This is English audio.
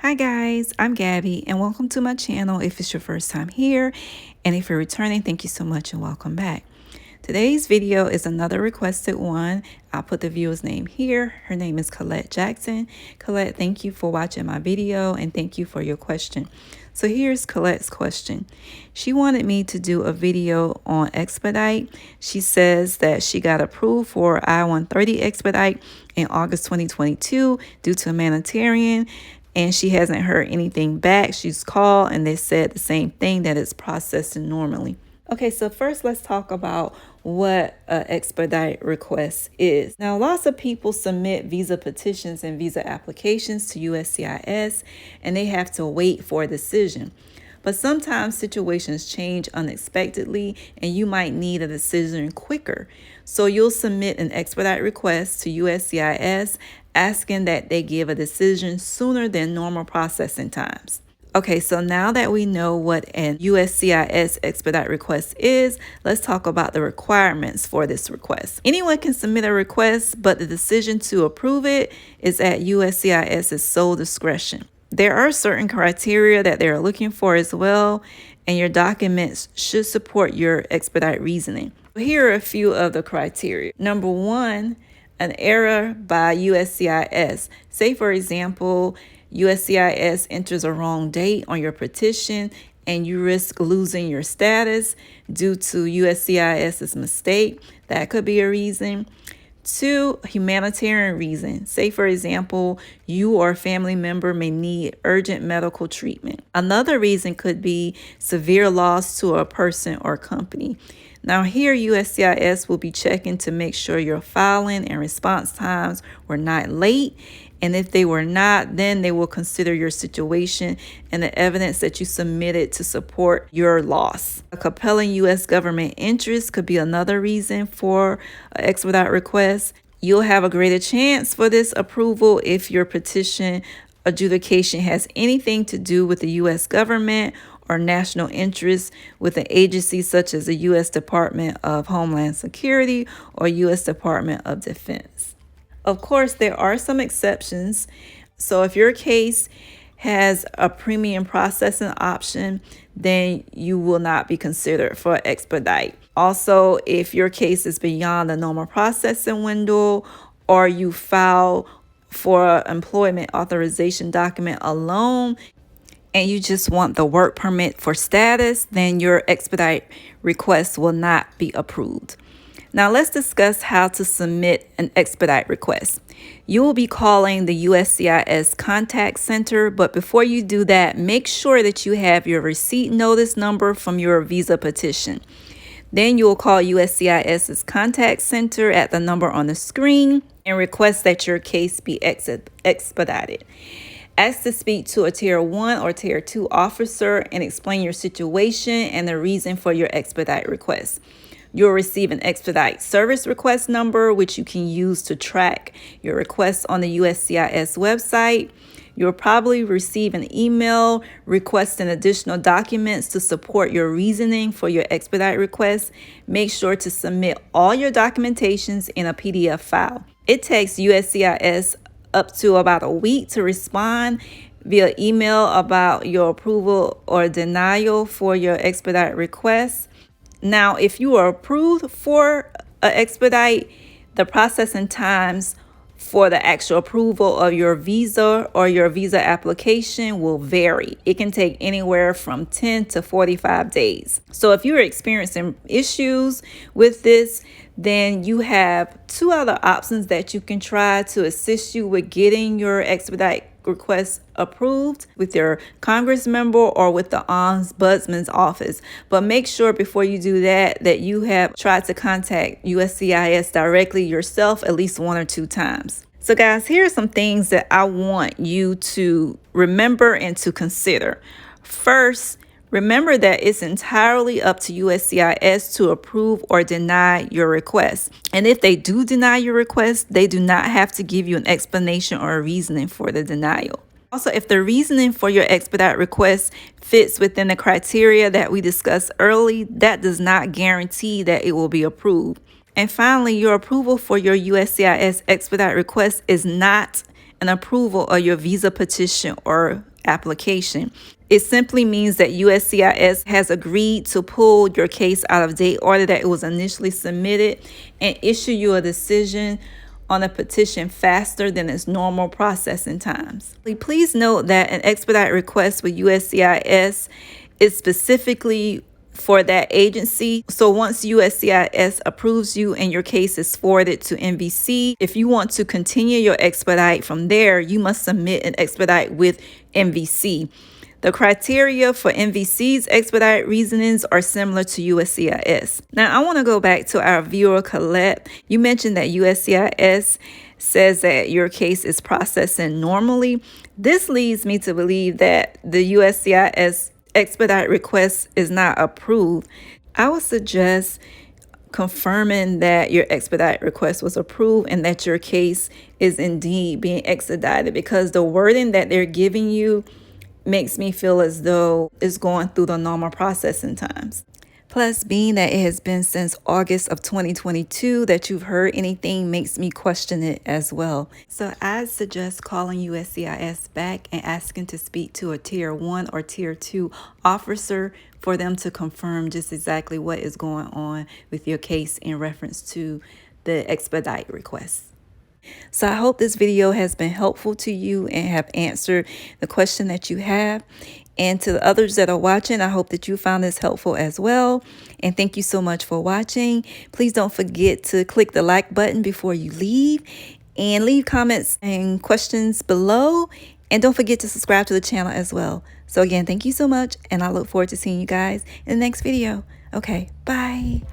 Hi guys, I'm Gabby and welcome to my channel if it's your first time here, and if you're returning, thank you so much and welcome back. Today's video is another requested one. I'll put the viewer's name here. Her name is Colette Jackson. Colette, thank you for watching my video and thank you for your question. So here's Colette's question. She wanted me to do a video on Expedite. She says that she got approved for I-130 Expedite in August 2022 due to humanitarian, and she hasn't heard anything back. She's called and they said the same thing, that it's processing normally. Okay, so first let's talk about what an expedite request is. Now, lots of people submit visa petitions and visa applications to USCIS, and they have to wait for a decision. But sometimes situations change unexpectedly, and you might need a decision quicker. So you'll submit an expedite request to USCIS asking that they give a decision sooner than normal processing times. Okay, so now that we know what an USCIS expedite request is, let's talk about the requirements for this request. Anyone can submit a request, but the decision to approve it is at USCIS's sole discretion. There are certain criteria that they're looking for as well, and your documents should support your expedite reasoning. Here are a few of the criteria. Number one, an error by USCIS. Say, for example, USCIS enters a wrong date on your petition and you risk losing your status due to USCIS's mistake. That could be a reason. Two, humanitarian reason. Say, for example, you or a family member may need urgent medical treatment. Another reason could be severe loss to a person or company. Now here, USCIS will be checking to make sure your filing and response times were not late. And if they were not, then they will consider your situation and the evidence that you submitted to support your loss. A compelling U.S. government interest could be another reason for an expedite request. You'll have a greater chance for this approval if your petition adjudication has anything to do with the U.S. government or national interest with an agency such as the U.S. Department of Homeland Security or U.S. Department of Defense. Of course, there are some exceptions. So if your case has a premium processing option, then you will not be considered for expedite. Also, if your case is beyond the normal processing window or you file for an employment authorization document alone, and you just want the work permit for status, then your expedite request will not be approved. Now let's discuss how to submit an expedite request. You will be calling the USCIS contact center, but before you do that, make sure that you have your receipt notice number from your visa petition. Then you will call USCIS's contact center at the number on the screen and request that your case be expedited. Ask to speak to a Tier 1 or Tier 2 officer and explain your situation and the reason for your expedite request. You'll receive an expedite service request number, which you can use to track your request on the USCIS website. You'll probably receive an email requesting additional documents to support your reasoning for your expedite request. Make sure to submit all your documentations in a PDF file. It takes USCIS up to about a week to respond via email about your approval or denial for your expedite request. Now, if you are approved for an expedite, the processing times for the actual approval of your visa or your visa application will vary. It can take anywhere from 10 to 45 days. So if you're experiencing issues with this, then you have two other options that you can try to assist you with getting your expedite request approved: with your Congress member or with the Ombudsman's office. But make sure before you do that you have tried to contact USCIS directly yourself at least 1 or 2 times. So guys, here are some things that I want you to remember and to consider. First, remember that it's entirely up to USCIS to approve or deny your request. And if they do deny your request, they do not have to give you an explanation or a reasoning for the denial. Also, if the reasoning for your expedite request fits within the criteria that we discussed early, that does not guarantee that it will be approved. And finally, your approval for your USCIS expedite request is not an approval of your visa petition or application. It simply means that USCIS has agreed to pull your case out of date order that it was initially submitted and issue you a decision on a petition faster than its normal processing times. Please note that an expedite request with USCIS is specifically for that agency. So once USCIS approves you and your case is forwarded to MVC, if you want to continue your expedite from there, you must submit an expedite with MVC. The criteria for MVC's expedite reasonings are similar to USCIS. Now, I want to go back to our viewer, Colette. You mentioned that USCIS says that your case is processing normally. This leads me to believe that the USCIS expedite request is not approved. I would suggest confirming that your expedite request was approved and that your case is indeed being expedited, because the wording that they're giving you makes me feel as though it's going through the normal processing times. Plus, being that it has been since August of 2022 that you've heard anything makes me question it as well. So I suggest calling USCIS back and asking to speak to a Tier 1 or Tier 2 officer for them to confirm just exactly what is going on with your case in reference to the expedite request. So I hope this video has been helpful to you and have answered the question that you have. And to the others that are watching, I hope that you found this helpful as well. And thank you so much for watching. Please don't forget to click the like button before you leave, and leave comments and questions below. And don't forget to subscribe to the channel as well. So again, thank you so much, and I look forward to seeing you guys in the next video. Okay, bye.